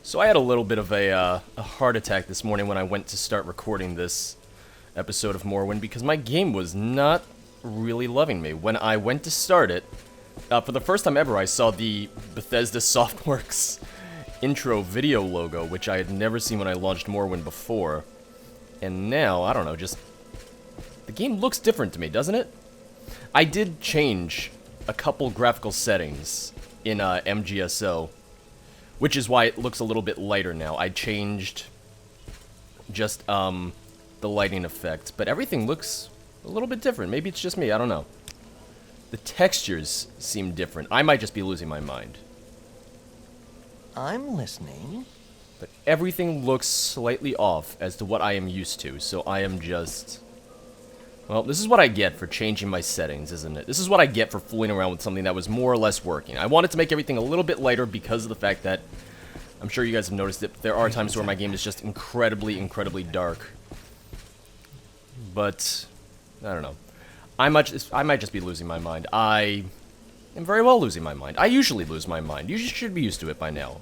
So I had a little bit of a heart attack this morning when I went to start recording this episode of Morrowind because my game was not really loving me. When I went to start it, for the first time ever, I saw the Bethesda Softworks intro video logo, which I had never seen when I launched Morrowind before. And now, I don't know, just... the game looks different to me, doesn't it? I did change a couple graphical settings in MGSO, which is why it looks a little bit lighter now. I changed just the lighting effect, but everything looks a little bit different. Maybe it's just me, I don't know. The textures seem different. I might just be losing my mind. I'm listening. But everything looks slightly off as to what I am used to, so I am just... well, this is what I get for changing my settings, isn't it? This is what I get for fooling around with something that was more or less working. I wanted to make everything a little bit lighter because of the fact that, I'm sure you guys have noticed it, there are times where my game is just incredibly, incredibly dark. But, I don't know. I might just be losing my mind. I am very well losing my mind. I usually lose my mind. You should be used to it by now.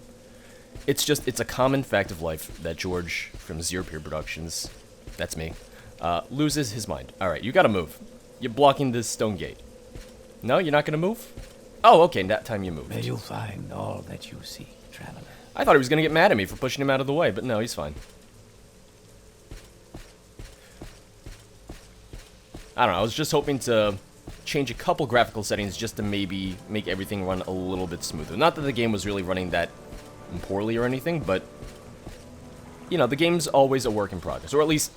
It's a common fact of life that George from Zero Peer Productions, that's me, loses his mind. Alright, you gotta move. You're blocking this stone gate. No, you're not gonna move? Oh, okay, that time you moved. May you find all that you seek, traveler. I thought he was gonna get mad at me for pushing him out of the way, but no, he's fine. I don't know, I was just hoping to change a couple graphical settings just to maybe make everything run a little bit smoother. Not that the game was really running that poorly or anything, but, you know, the game's always a work in progress. Or at least,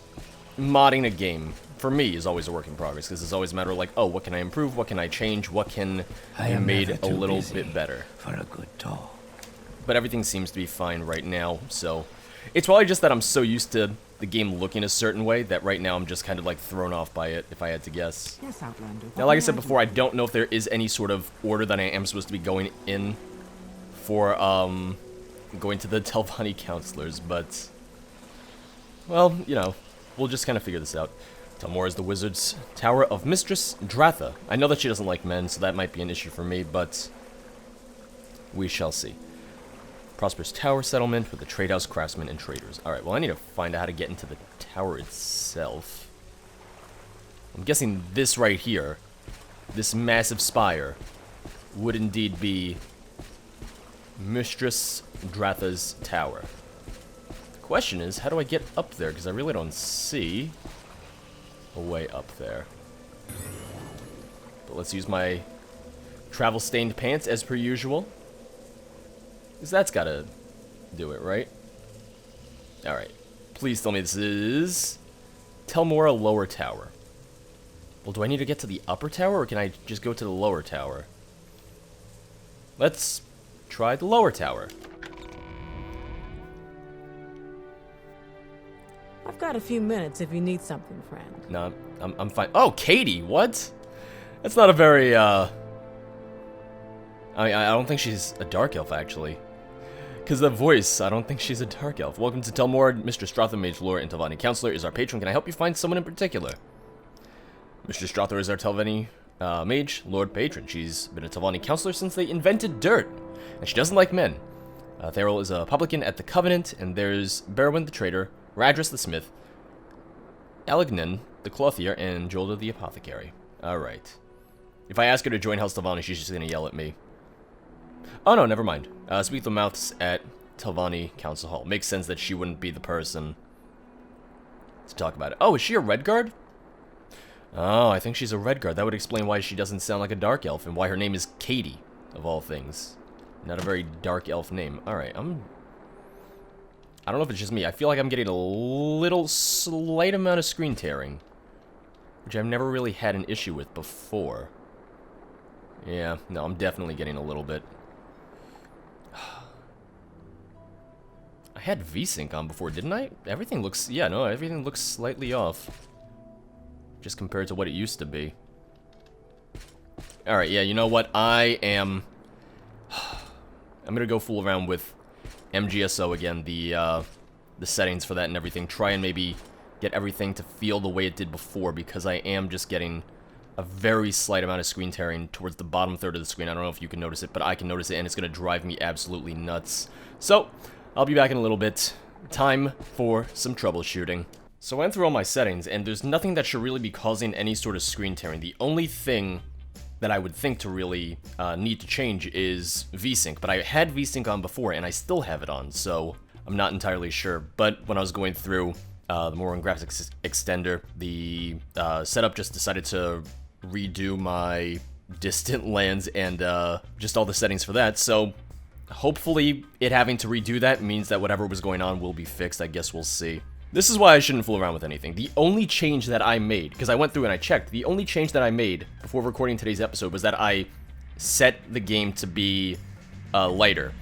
modding a game, for me, is always a work in progress, because it's always a matter of like, oh, what can I improve, what can I change, what can be made a little bit better. For a good talk. But everything seems to be fine right now, so... it's probably just that I'm so used to the game looking a certain way that right now I'm just kind of like thrown off by it, if I had to guess. Yes, Outlander. Now, like I said before, I don't know if there is any sort of order that I am supposed to be going in for, going to the Telvanni counselors, but... well, you know, we'll just kind of figure this out. Telmore is the wizard's tower of Mistress Dratha. I know that she doesn't like men, so that might be an issue for me, but... we shall see. Prosperous tower settlement with the trade house, craftsmen, and traders. Alright, well I need to find out how to get into the tower itself. I'm guessing this right here, this massive spire, would indeed be Mistress Dratha's tower. The question is, how do I get up there? Because I really don't see a way up there. But let's use my travel-stained pants as per usual. Because that's gotta do it, right? Alright. Please tell me this is... Telmora Lower Tower. Well, do I need to get to the upper tower, or can I just go to the lower tower? Let's try the lower tower. I've got a few minutes if you need something, friend. No, I'm fine. Oh, Katie, what? That's not a very, I don't think she's a dark elf, actually. Because the voice, I don't think she's a dark elf. Welcome to Telmora. Mistress Dratha, Mage Lore, and Telvanni Counselor is our patron. Can I help you find someone in particular? Mistress Dratha is our Telvanni Mage Lord patron. She's been a Telvanni Counselor since they invented dirt. And she doesn't like men. Theril is a publican at the Covenant, and there's Berwin the Trader, Radris the Smith, Alignan the Clothier, and Jolda the Apothecary. Alright. If I ask her to join House Telvanni, she's just gonna yell at me. Oh no, never mind. Speak the mouths at Telvanni Council Hall. Makes sense that she wouldn't be the person to talk about it. Oh, is she a Redguard? Oh, I think she's a Redguard. That would explain why she doesn't sound like a dark elf, and why her name is Katie, of all things. Not a very dark elf name. Alright, I don't know if it's just me. I feel like I'm getting a little slight amount of screen tearing, which I've never really had an issue with before. Yeah, no, I'm definitely getting a little bit. I had VSync on before, didn't I? Everything looks, yeah, no, everything looks slightly off. Just compared to what it used to be. Alright, yeah, you know what? I'm gonna go fool around with MGSO again, the settings for that and everything. Try and maybe get everything to feel the way it did before, because I am just getting a very slight amount of screen tearing towards the bottom third of the screen. I don't know if you can notice it, but I can notice it, and it's going to drive me absolutely nuts. So, I'll be back in a little bit. Time for some troubleshooting. So I went through all my settings, and there's nothing that should really be causing any sort of screen tearing. The only thing that I would think to really need to change is VSync, but I had VSync on before, and I still have it on, so I'm not entirely sure. But when I was going through the Morrowind graphics extender, the setup just decided to redo my distant lands and just all the settings for that, so hopefully it having to redo that means that whatever was going on will be fixed. I guess we'll see. This is why I shouldn't fool around with anything. The only change that I made, because I went through and I checked, the only change that I made before recording today's episode was that I set the game to be lighter.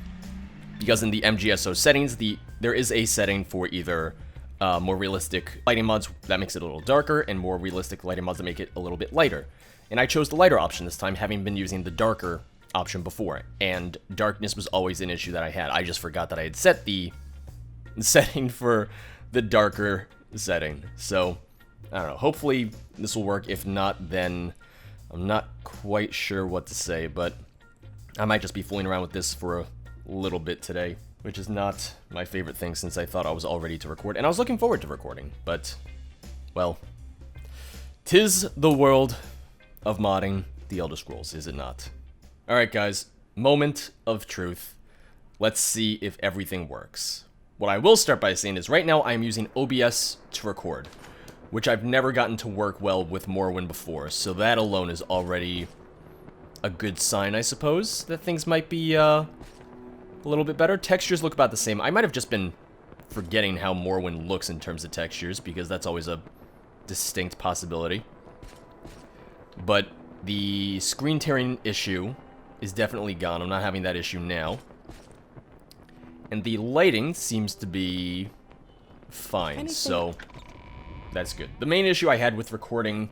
Because in the MGSO settings, there is a setting for either more realistic lighting mods that makes it a little darker, and more realistic lighting mods that make it a little bit lighter. And I chose the lighter option this time, having been using the darker option before, and darkness was always an issue that I had. I just forgot that I had set the setting for the darker setting. So, I don't know. Hopefully this will work. If not, then I'm not quite sure what to say, but I might just be fooling around with this for a little bit today, which is not my favorite thing since I thought I was all ready to record, and I was looking forward to recording, but, well, 'tis the world of modding the Elder Scrolls, is it not? Alright guys, moment of truth. Let's see if everything works. What I will start by saying is right now I am using OBS to record, which I've never gotten to work well with Morrowind before, so that alone is already a good sign, I suppose, that things might be a little bit better. Textures look about the same. I might have just been forgetting how Morrowind looks in terms of textures, because that's always a distinct possibility. But the screen tearing issue is definitely gone. I'm not having that issue now. And the lighting seems to be fine, so that's good. The main issue I had with recording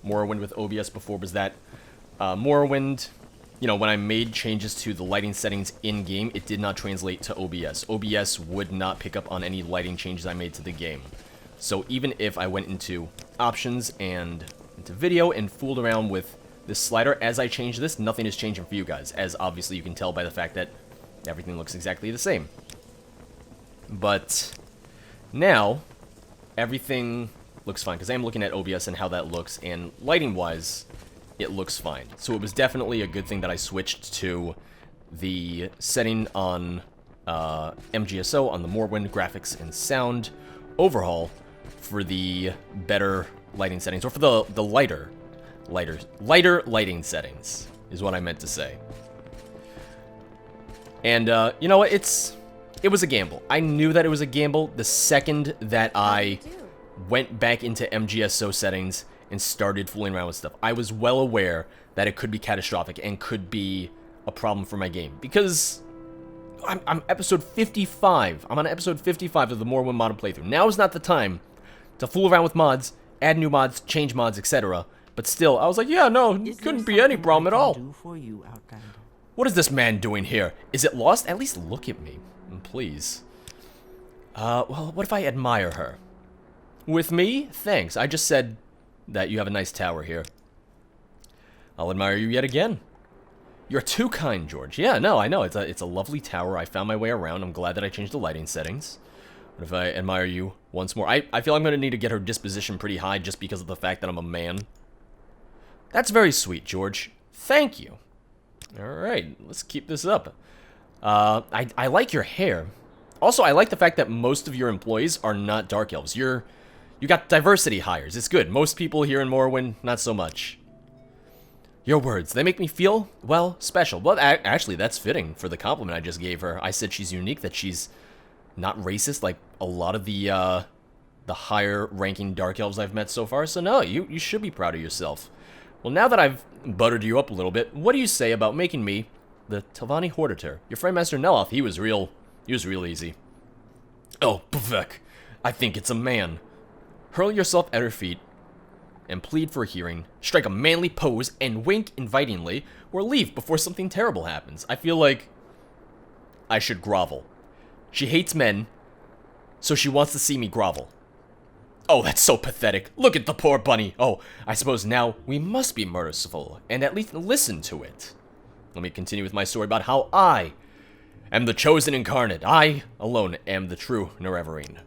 Morrowind with OBS before was that Morrowind, you know, when I made changes to the lighting settings in-game, it did not translate to OBS. OBS would not pick up on any lighting changes I made to the game. So even if I went into options and into video and fooled around with this slider, as I change this, nothing is changing for you guys, as obviously you can tell by the fact that everything looks exactly the same. But now, everything looks fine, because I am looking at OBS and how that looks, and lighting-wise, it looks fine. So it was definitely a good thing that I switched to the setting on MGSO, on the Morrowind graphics and sound overhaul for the better lighting settings, or for the lighter lighting settings, is what I meant to say. And, you know what, it was a gamble. I knew that it was a gamble the second that I went back into MGSO settings and started fooling around with stuff. I was well aware that it could be catastrophic and could be a problem for my game, because I'm episode 55. I'm on episode 55 of the Morrowind Modded playthrough. Now is not the time to fool around with mods, add new mods, change mods, etc. But still, I was like, yeah, no, it couldn't be any problem at all. What is this man doing here? Is it lost? At least look at me, please. Well, what if I admire her? With me? Thanks. I just said that you have a nice tower here. I'll admire you yet again. You're too kind, George. Yeah, no, I know. It's a lovely tower. I found my way around. I'm glad that I changed the lighting settings. What if I admire you once more? I feel I'm going to need to get her disposition pretty high just because of the fact that I'm a man. That's very sweet, George. Thank you. Alright, let's keep this up. I like your hair. Also, I like the fact that most of your employees are not Dark Elves. You got diversity hires. It's good. Most people here in Morrowind, not so much. Your words, they make me feel, well, special. Well, actually, that's fitting for the compliment I just gave her. I said she's unique, that she's not racist like a lot of the higher-ranking Dark Elves I've met so far. So no, you should be proud of yourself. Well, now that I've buttered you up a little bit, what do you say about making me the Telvanni Hortator? Your friend Master Neloth, he was real easy. Oh, Pvek, I think it's a man. Hurl yourself at her feet and plead for a hearing, strike a manly pose and wink invitingly, or leave before something terrible happens. I feel like I should grovel. She hates men, so she wants to see me grovel. Oh, that's so pathetic. Look at the poor bunny. Oh, I suppose now we must be merciful and at least listen to it. Let me continue with my story about how I am the chosen incarnate. I alone am the true Nerevarine.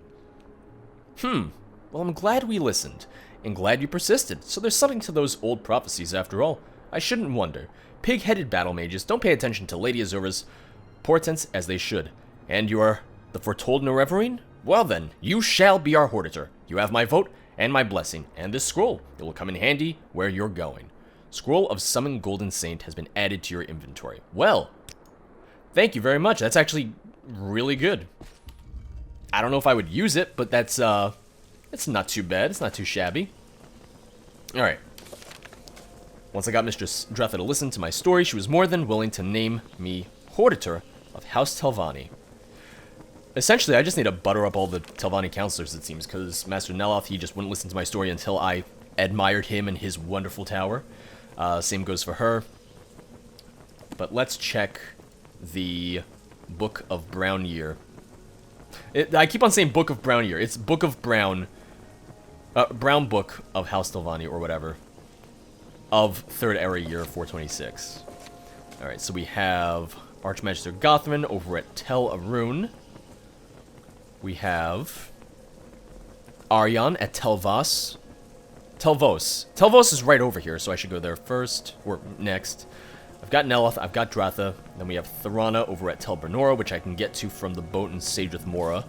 Well, I'm glad we listened, and glad you persisted. So there's something to those old prophecies after all. I shouldn't wonder. Pig-headed battle mages don't pay attention to Lady Azura's portents as they should. And you are the foretold Nerevarine? Well then, you shall be our hortitor. You have my vote and my blessing, and this scroll. It will come in handy where you're going. Scroll of Summoned Golden Saint has been added to your inventory. Well, thank you very much. That's actually really good. I don't know if I would use it, but that's, it's not too bad. It's not too shabby. Alright. Once I got Mistress Dratha to listen to my story, she was more than willing to name me Hortitor of House Telvanni. Essentially, I just need to butter up all the Telvanni counselors, it seems, because Master Neloth, he just wouldn't listen to my story until I admired him and his wonderful tower. Same goes for her. But let's check the Book of Brown Year. I keep on saying Book of Brown Year. It's Book of Brown... Brown Book of House Telvanni, or whatever. Of 3rd Era Year 426. Alright, so we have Archmagister Gothman over at Tel Arun. We have Aryan at Telvos. Telvos is right over here, so I should go there first, or next. I've got Neloth, I've got Dratha, then we have Thorana over at Tel Bernora, which I can get to from the boat in Sadrith Mora.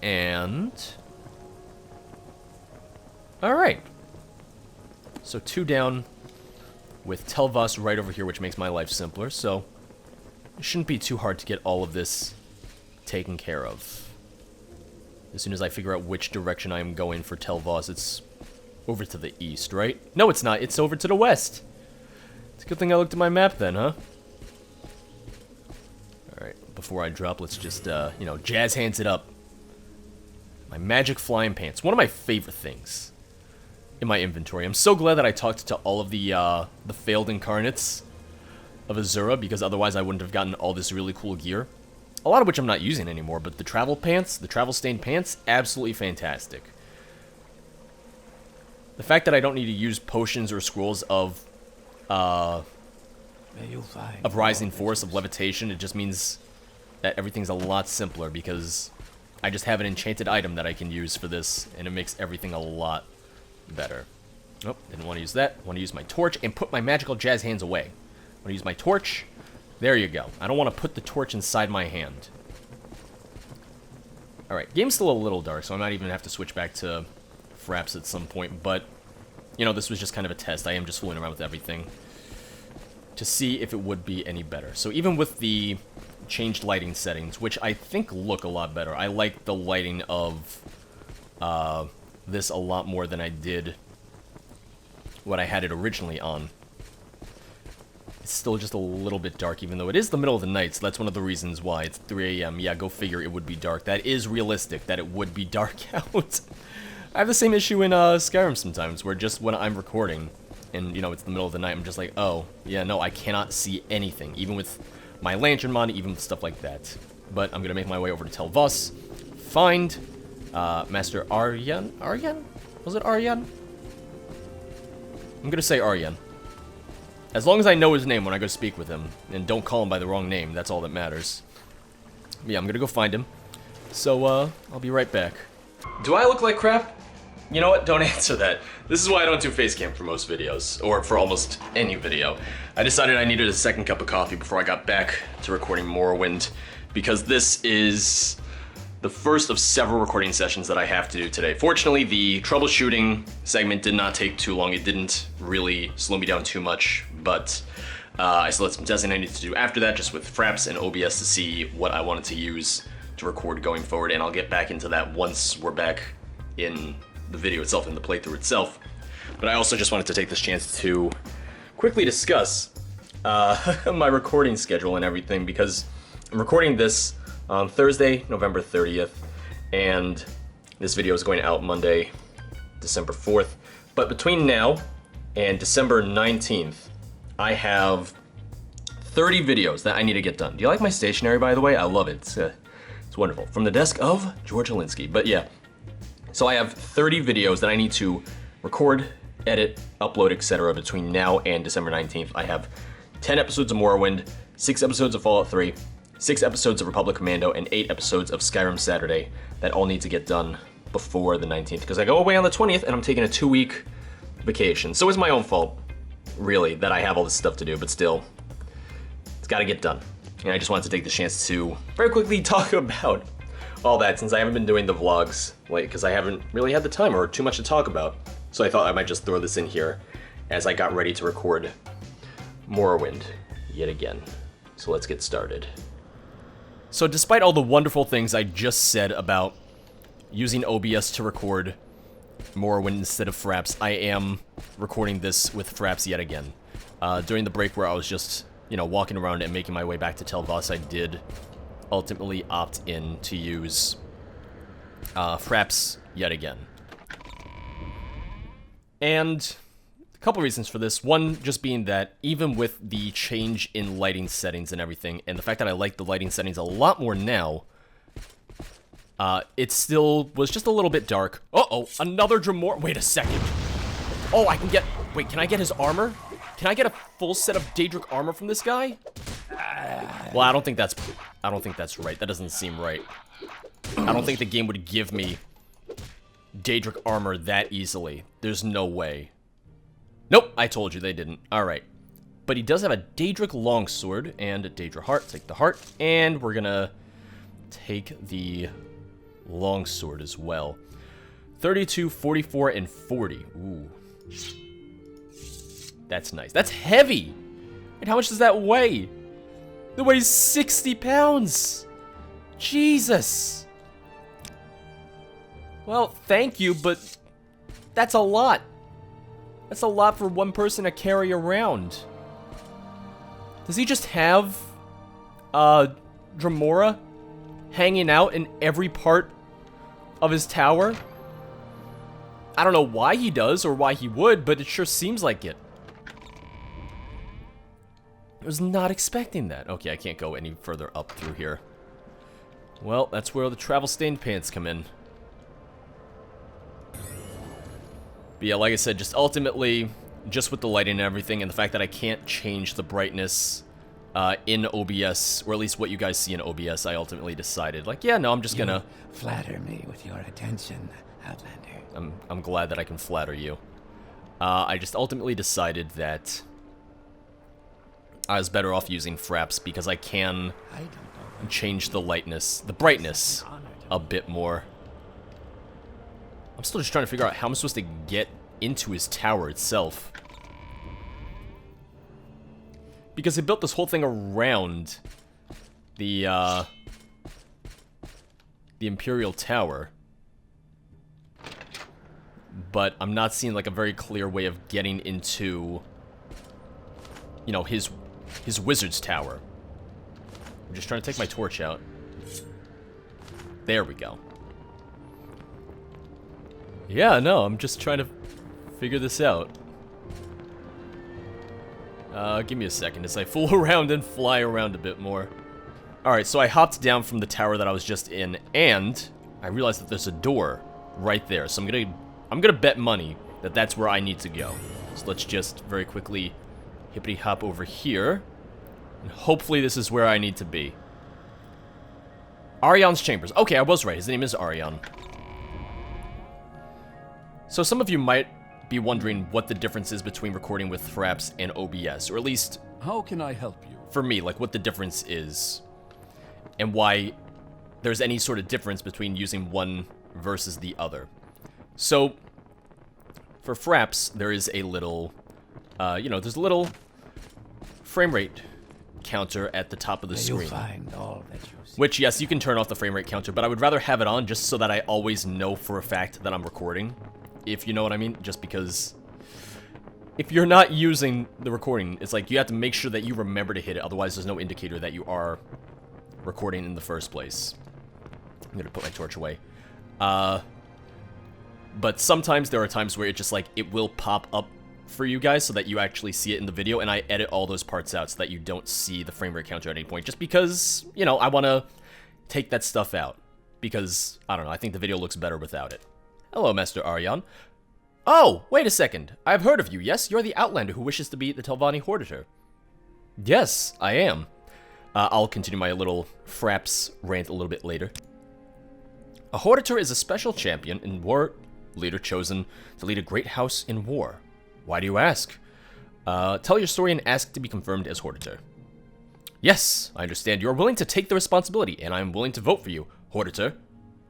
And... alright. So 2 down with Telvos right over here, which makes my life simpler, so it shouldn't be too hard to get all of this taken care of. As soon as I figure out which direction I am going for Telvos, it's over to the east, right? No, it's not. It's over to the west. It's a good thing I looked at my map then, huh? Alright, before I drop, let's just, you know, jazz hands it up. My magic flying pants. One of my favorite things in my inventory. I'm so glad that I talked to all of the failed incarnates of Azura, because otherwise I wouldn't have gotten all this really cool gear. A lot of which I'm not using anymore, but the travel pants, the travel stained pants, absolutely fantastic. The fact that I don't need to use potions or scrolls of rising force, of levitation, it just means that everything's a lot simpler, because I just have an enchanted item that I can use for this, and it makes everything a lot better. Nope, didn't want to use that. I want to use my torch and put my magical jazz hands away. I want to use my torch. There you go. I don't want to put the torch inside my hand. Alright, game's still a little dark, so I might even have to switch back to Fraps at some point, but, you know, this was just kind of a test. I am just fooling around with everything to see if it would be any better. So even with the changed lighting settings, which I think look a lot better, I like the lighting of this a lot more than I did what I had it originally on. It's still just a little bit dark, even though it is the middle of the night, so that's one of the reasons why it's 3 a.m. Yeah, go figure, it would be dark. That is realistic, that it would be dark out. I have the same issue in Skyrim sometimes, where just when I'm recording, and, you know, it's the middle of the night, I'm just like, oh, yeah, no, I cannot see anything, even with my lantern mod, even with stuff like that. But I'm gonna make my way over to Telvos, find Master Aryan? Aryan? Was it Aryan? I'm gonna say Aryan. As long as I know his name when I go speak with him, and don't call him by the wrong name, that's all that matters. Yeah, I'm gonna go find him. So, I'll be right back. Do I look like crap? You know what? Don't answer that. This is why I don't do face cam for most videos, or for almost any video. I decided I needed a second cup of coffee before I got back to recording Morrowind, because this is the first of several recording sessions that I have to do today. Fortunately, the troubleshooting segment did not take too long. It didn't really slow me down too much, but I still had some testing I needed to do after that, just with Fraps and OBS to see what I wanted to use to record going forward, and I'll get back into that once we're back in the video itself, in the playthrough itself. But I also just wanted to take this chance to quickly discuss my recording schedule and everything, because I'm recording this on Thursday, November 30th, and this video is going out Monday, December 4th. But between now and December 19th, I have 30 videos that I need to get done. Do you like my stationery, by the way? I love it. It's wonderful. From the desk of George Alinsky. But yeah, so I have 30 videos that I need to record, edit, upload, etc. between now and December 19th. I have 10 episodes of Morrowind, 6 episodes of Fallout 3, 6 episodes of Republic Commando, and 8 episodes of Skyrim Saturday that all need to get done before the 19th, because I go away on the 20th and I'm taking a 2-week vacation. So it's my own fault, really, that I have all this stuff to do, but still, it's gotta get done. And I just wanted to take the chance to very quickly talk about all that, since I haven't been doing the vlogs, because I haven't really had the time or too much to talk about. So I thought I might just throw this in here as I got ready to record Morrowind yet again. So let's get started. So despite all the wonderful things I just said about using OBS to record Morrowind instead of Fraps, I am recording this with Fraps yet again. During the break where I was just, walking around and making my way back to Tel Voss, I did ultimately opt in to use Fraps yet again. And a couple reasons for this. One, just being that even with the change in lighting settings and everything, and the fact that I like the lighting settings a lot more now, it still was just a little bit dark. Uh-oh, another Dremora. Wait a second. Oh, I can get... Wait, can I get his armor? Can I get a full set of Daedric armor from this guy? Well, I don't think that's right. That doesn't seem right. I don't think the game would give me Daedric armor that easily. There's no way. Nope, I told you they didn't. Alright. But he does have a Daedric longsword and a Daedra heart. Take the heart, and we're gonna take the longsword as well. 32, 44, and 40. Ooh. That's nice. That's heavy! And how much does that weigh? It weighs 60 pounds! Jesus! Well, thank you, but that's a lot. That's a lot for one person to carry around. Does he just have, Dremora hanging out in every part of his tower? I don't know why he does or why he would, but it sure seems like it. I was not expecting that. Okay, I can't go any further up through here. Well, that's where the travel-stained pants come in. But yeah, like I said, just ultimately, just with the lighting and everything, and the fact that I can't change the brightness in OBS, or at least what you guys see in OBS, I ultimately decided, like, yeah, no, I'm just gonna... Flatter me with your attention, Outlander. I'm glad that I can flatter you. I just ultimately decided that I was better off using Fraps because I can change the the brightness a bit more. I'm still just trying to figure out how I'm supposed to get into his tower itself. Because they built this whole thing around the Imperial Tower. But I'm not seeing like a very clear way of getting into, his wizard's tower. I'm just trying to take my torch out. There we go. Yeah, no, I'm just trying to figure this out. Give me a second as I fool around and fly around a bit more. Alright, so I hopped down from the tower that I was just in, and I realized that there's a door right there. So I'm gonna bet money that that's where I need to go. So let's just very quickly hippity hop over here. And hopefully this is where I need to be. Arion's chambers. Okay, I was right. His name is Arion. So some of you might be wondering what the difference is between recording with Fraps and OBS, or at least... How can I help you? For me, like what the difference is, and why there's any sort of difference between using one versus the other. So, for Fraps, there is a little, there's a little frame rate counter at the top of the screen. You'll find all that you see. Which, yes, you can turn off the frame rate counter, but I would rather have it on just so that I always know for a fact that I'm recording. If you know what I mean, just because if you're not using the recording, it's like you have to make sure that you remember to hit it, otherwise there's no indicator that you are recording in the first place. I'm gonna put my torch away. But sometimes there are times where it just like, it will pop up for you guys so that you actually see it in the video, and I edit all those parts out so that you don't see the frame rate counter at any point, just because, I want to take that stuff out, because, I don't know, I think the video looks better without it. Hello, Master Arion. Oh, wait a second. I've heard of you, yes? You're the Outlander who wishes to be the Telvanni Horditor. Yes, I am. I'll continue my little Fraps rant a little bit later. A Hortator is a special champion and war leader chosen to lead a great house in war. Why do you ask? Tell your story and ask to be confirmed as Hortator. Yes, I understand. You are willing to take the responsibility, and I am willing to vote for you, Hortator.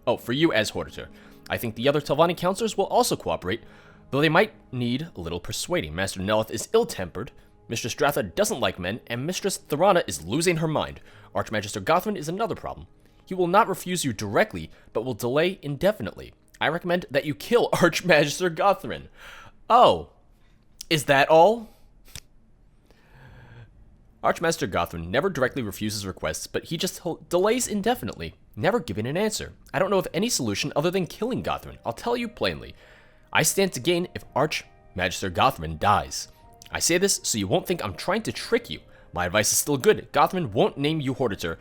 Oh, for you as Hortator. I think the other Telvanni counselors will also cooperate, though they might need a little persuading. Master Nelith is ill-tempered, Mistress Stratha doesn't like men, and Mistress Thorana is losing her mind. Archmagister Gothrin is another problem. He will not refuse you directly, but will delay indefinitely. I recommend that you kill Archmagister Gothrin. Oh, is that all? Archmaster Gothrin never directly refuses requests, but he just delays indefinitely, never giving an answer. I don't know of any solution other than killing Gothrin. I'll tell you plainly. I stand to gain if Archmagister Gothrin dies. I say this so you won't think I'm trying to trick you. My advice is still good. Gothrin won't name you Hortator,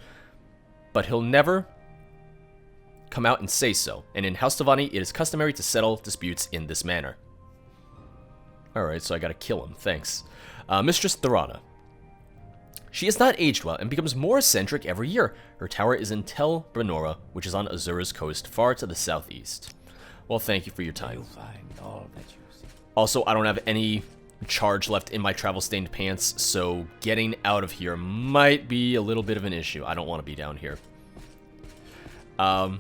but he'll never come out and say so. And in House Telvanni, it is customary to settle disputes in this manner. Alright, so I gotta kill him. Thanks. Mistress Thorana. She has not aged well and becomes more eccentric every year. Her tower is in Tel Brenora, which is on Azura's coast, far to the southeast. Well, thank you for your time. You'll find all that you seek. Also, I don't have any charge left in my travel-stained pants, so getting out of here might be a little bit of an issue. I don't want to be down here. But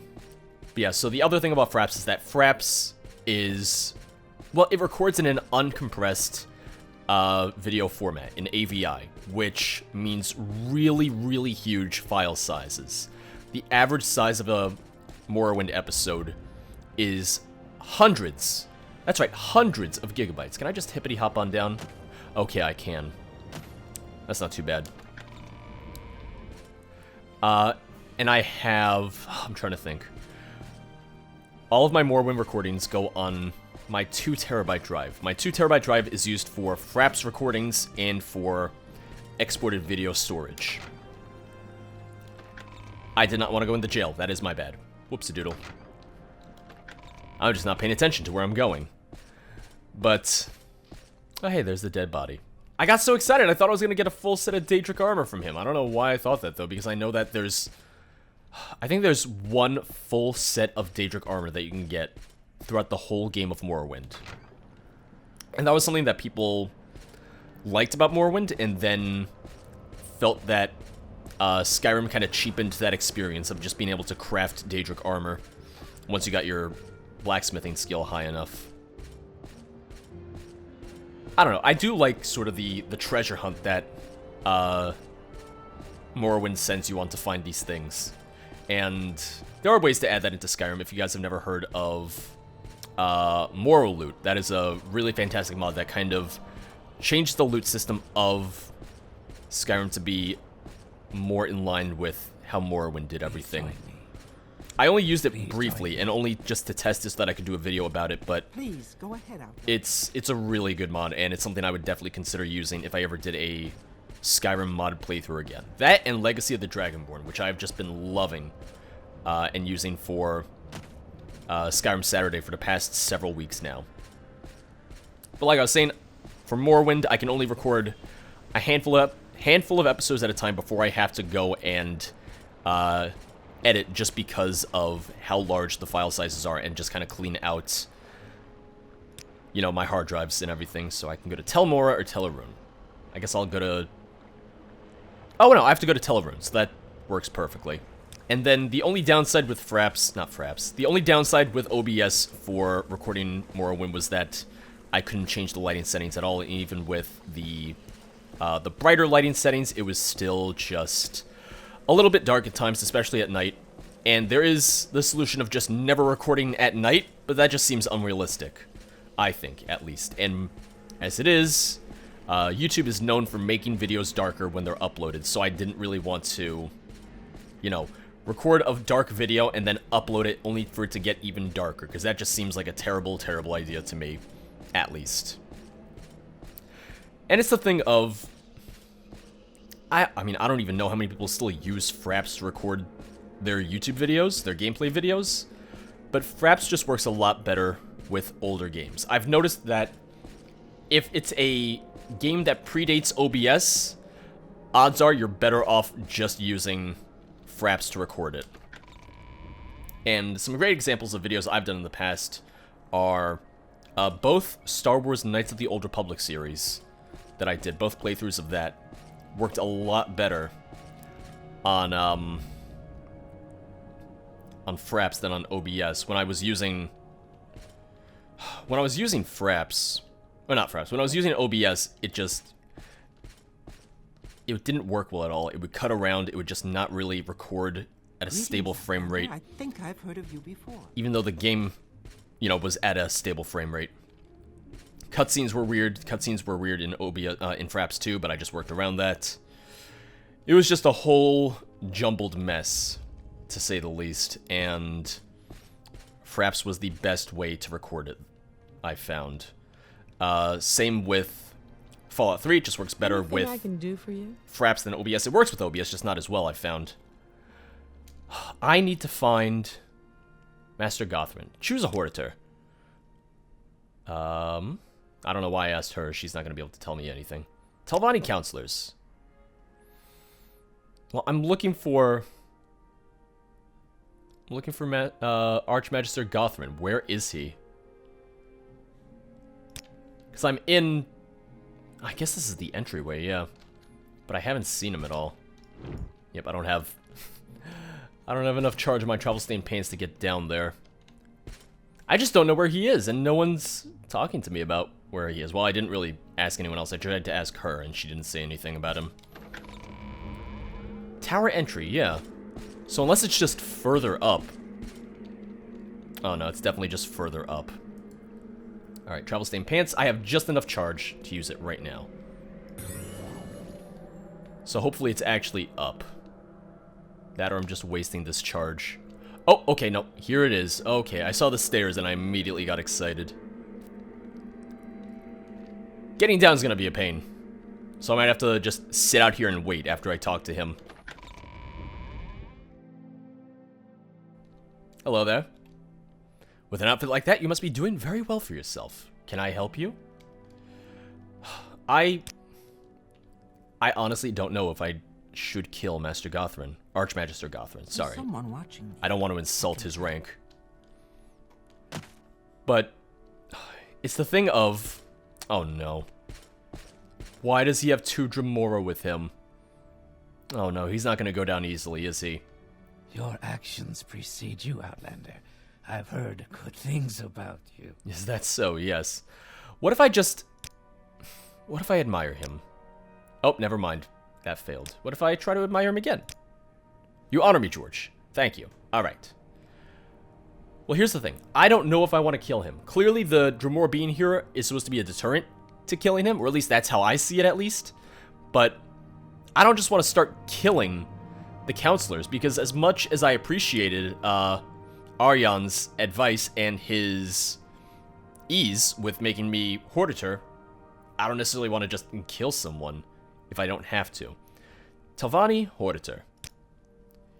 yeah, so the other thing about Fraps is that Fraps is, well, it records in an uncompressed video format, in AVI, which means really, really huge file sizes. The average size of a Morrowind episode is hundreds. That's right, hundreds of gigabytes. Can I just hippity hop on down? Okay, I can. That's not too bad. And I have, I'm trying to think. All of my Morrowind recordings go on my 2 terabyte drive. My 2 terabyte drive is used for Fraps recordings and for exported video storage. I did not want to go into jail. That is my bad. Whoopsie-doodle. I'm just not paying attention to where I'm going. But, oh hey, there's the dead body. I got so excited, I thought I was going to get a full set of Daedric armor from him. I don't know why I thought that, though, because I know that I think there's one full set of Daedric armor that you can get throughout the whole game of Morrowind. And that was something that people liked about Morrowind, and then felt that Skyrim kind of cheapened that experience of just being able to craft Daedric armor once you got your blacksmithing skill high enough. I don't know, I do like sort of the treasure hunt that Morrowind sends you on to find these things. And there are ways to add that into Skyrim if you guys have never heard of Morrow Loot. That is a really fantastic mod that kind of changed the loot system of Skyrim to be more in line with how Morrowind did everything. I only used it briefly, and only just to test it so that I could do a video about it, but Please go ahead out. it's a really good mod, and it's something I would definitely consider using if I ever did a Skyrim modded playthrough again. That and Legacy of the Dragonborn, which I've just been loving and using for Skyrim Saturday for the past several weeks now. But like I was saying, for Morrowind, I can only record a handful of episodes at a time before I have to go and edit, just because of how large the file sizes are, and just kind of clean out, you know, my hard drives and everything, so I can go to Tel Mora or Telerune. I guess I'll go to... Oh, no, I have to go to Telerune, so that works perfectly. And then the only downside with the only downside with OBS for recording Morrowind was that I couldn't change the lighting settings at all, and even with the brighter lighting settings, it was still just a little bit dark at times, especially at night. And there is the solution of just never recording at night, but that just seems unrealistic, I think, at least. And as it is, YouTube is known for making videos darker when they're uploaded, so I didn't really want to, you know, record a dark video and then upload it only for it to get even darker, because that just seems like a terrible, terrible idea to me, at least. And it's the thing of... I mean, I don't even know how many people still use Fraps to record their YouTube videos, their gameplay videos, but Fraps just works a lot better with older games. I've noticed that if it's a game that predates OBS, odds are you're better off just using Fraps to record it. And some great examples of videos I've done in the past are both Star Wars Knights of the Old Republic series that I did. Both playthroughs of that worked a lot better on Fraps than on OBS. When I was using Fraps, or not Fraps, when I was using OBS, it didn't work well at all. It would cut around, it would just not really record at a stable frame rate. I think I've heard of you before. Even though the game, you know, was at a stable frame rate. Cutscenes were weird. Cutscenes were weird in in Fraps too, but I just worked around that. It was just a whole jumbled mess, to say the least, and Fraps was the best way to record it, I found. Same with Fallout 3, it just works better Anything with I can do for you? Fraps than OBS. It works with OBS, just not as well, I found. I need to find Master Gothram. Choose a Hortator. I don't know why I asked her. She's not going to be able to tell me anything. Telvanni counselors. Well, I'm looking for Archmagister Gothram. Where is he? Because I'm in... I guess this is the entryway, yeah. But I haven't seen him at all. Yep, I don't have enough charge of my travel-stained paints to get down there. I just don't know where he is, and no one's talking to me about where he is. Well, I didn't really ask anyone else. I tried to ask her, and she didn't say anything about him. Tower entry, yeah. So unless it's just further up. Oh no, it's definitely just further up. Alright, travel-stained pants. I have just enough charge to use it right now. So hopefully it's actually up. That or I'm just wasting this charge. Oh, okay, no. Here it is. Okay, I saw the stairs and I immediately got excited. Getting down is going to be a pain. So I might have to just sit out here and wait after I talk to him. Hello there. With an outfit like that, you must be doing very well for yourself. Can I help you? I honestly don't know if I should kill Master Gothram. Archmagister Gothram, sorry. Someone watching. I don't want to insult his rank. But it's the thing of... Oh no. Why does he have 2 Dremora with him? Oh no, he's not going to go down easily, is he? Your actions precede you, Outlander. I've heard good things about you. Is that so? Yes. What if I just... What if I admire him? Oh, never mind. That failed. What if I try to admire him again? You honor me, George. Thank you. Alright. Well, here's the thing. I don't know if I want to kill him. Clearly, the Dremora being here is supposed to be a deterrent to killing him, or at least that's how I see it, at least. But I don't just want to start killing the counselors, because as much as I appreciated Aryan's advice and his ease with making me Hortator, I don't necessarily want to just kill someone if I don't have to. Telvanni Hortator.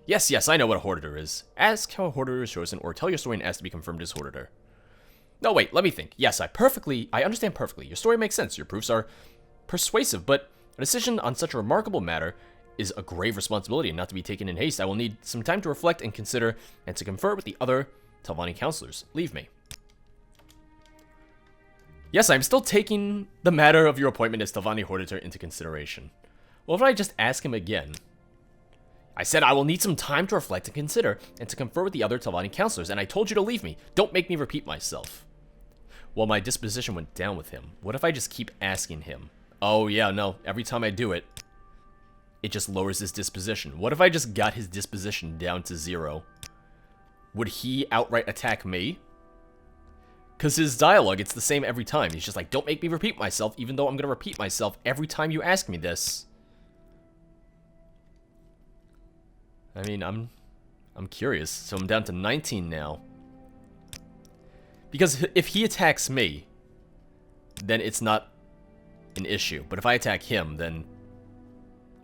Yes, I know what a Hortator is. Ask how a Hortator is chosen, or tell your story and ask to be confirmed as Hortator. No, wait, let me think. Yes, I understand perfectly. Your story makes sense. Your proofs are persuasive, but a decision on such a remarkable matter is a grave responsibility and not to be taken in haste. I will need some time to reflect and consider, and to confer with the other Telvanni counselors. Leave me. Yes, I'm still taking the matter of your appointment as Telvanni Hortator into consideration. Well, if I just ask him again? I said I will need some time to reflect and consider, and to confer with the other Telvanni counselors, and I told you to leave me. Don't make me repeat myself. Well, my disposition went down with him. What if I just keep asking him? Oh yeah, no, every time I do it, it just lowers his disposition. What if I just got his disposition down to 0? Would he outright attack me? Because his dialogue, it's the same every time. He's just like, don't make me repeat myself, even though I'm going to repeat myself every time you ask me this. I mean, I'm curious. So I'm down to 19 now. Because if he attacks me, then it's not an issue. But if I attack him, then...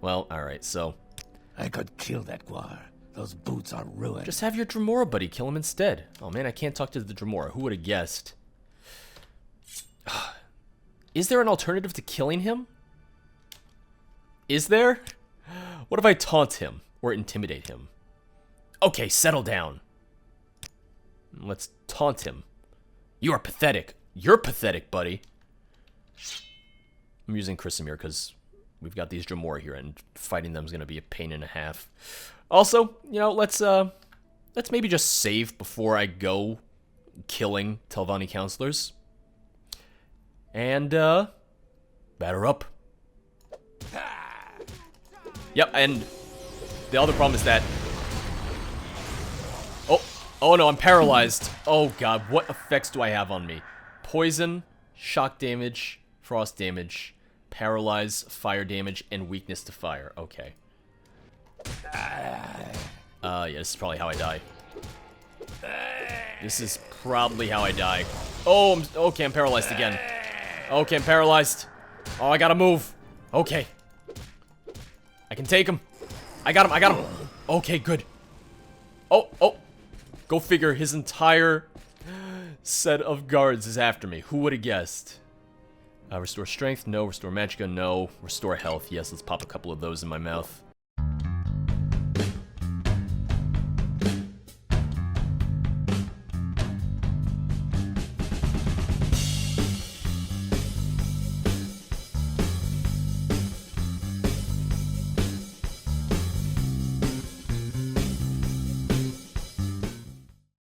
Well, alright, so... I could kill that Guar. Those boots are ruined. Just have your Dremora buddy kill him instead. Oh man, I can't talk to the Dremora. Who would have guessed? Is there an alternative to killing him? Is there? What if I taunt him or intimidate him? Okay, settle down. Let's taunt him. You are pathetic. You're pathetic, buddy. I'm using Krisimir because we've got these Jamor here, and fighting them is going to be a pain and a half. Also, you know, let's maybe just save before I go killing Telvanni counselors. And, batter up. Yep, and the other problem is that... Oh no, I'm paralyzed. Oh god, what effects do I have on me? Poison, shock damage, frost damage, paralyze, fire damage, and weakness to fire. Okay. Yeah, this is probably how I die. This is probably how I die. Oh, okay, I'm paralyzed again. Okay, I'm paralyzed. Oh, I gotta move. Okay. I can take him. I got him. Okay, good. Oh. Go figure, his entire set of guards is after me. Who would have guessed? Restore strength, no. Restore magicka, no. Restore health, yes. Let's pop a couple of those in my mouth.